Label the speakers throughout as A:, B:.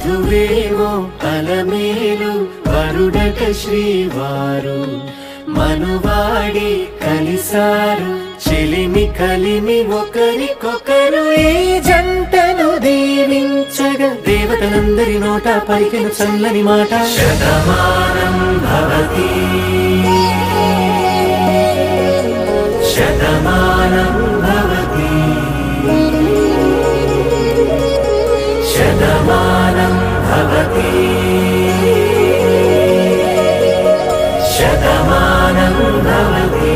A: వధువేమో అలమేలు వరుడట శ్రీవారు మనువాడి కలిసారు చెలిమి కలిమి ఒకరికొకరు ఈ జంటను దీవించగా దేవతలందరి నోట పలికిన చల్లని మాట శతమానం భవతి శతమానం భవతి శతమానం భవతి శతమానం భవతి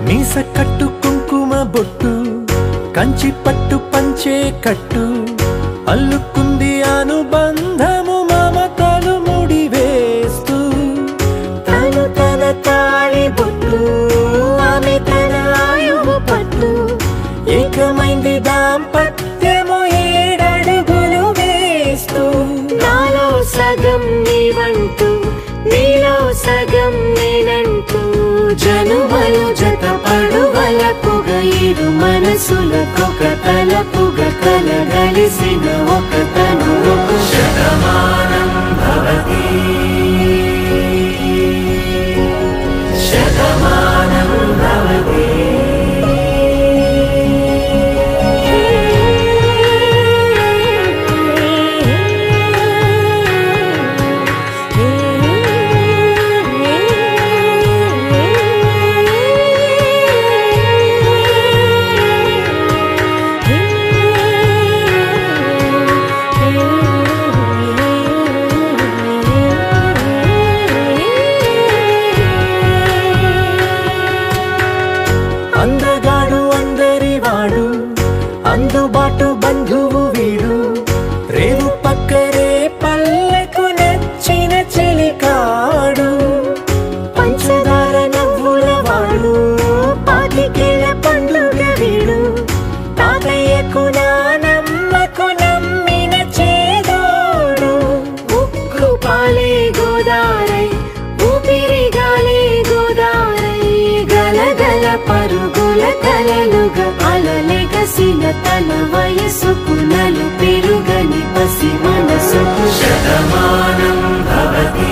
A: మీస కట్టు కుంకుమ బొట్టు కంచి పట్టు పంచే కట్టు అల్లుకుంది అనుబంధము మమతలు ముడివేస్తూ తను తన తాళి బొట్టు ఆమె తన ఆయువు పట్టు ఏకమైంది దాంపత్యము 7 అడుగులు వేస్తూ నాలో సగం నీవంటూ నీలో సగం నేనంటూ జనుమలు జత పడువలపుగ ఇరు మనసులకొక తలపుగ కలగలిసిన ఒక తను శతమానం భవతి శతమానం భవతి అందగాడు అందరివాడు అందుబాటు బంధువు వీడు రేవు పక్కరే పల్లెకు నచ్చిన చెలికాడు పంచదార నవ్వుల వాడు పాతికేల పండుగ వీడు తాతయ్యకు నానమ్మకు నమ్మిన చేదోడు ఉక్కు పాలే గోదారై ఊపిరి గాలే గోదారై గలగల పరుగుల కలలుగా అలలెగసిన తన వయసుకు నలు పెరుగని పసి మనసుకు శతమానం భవతి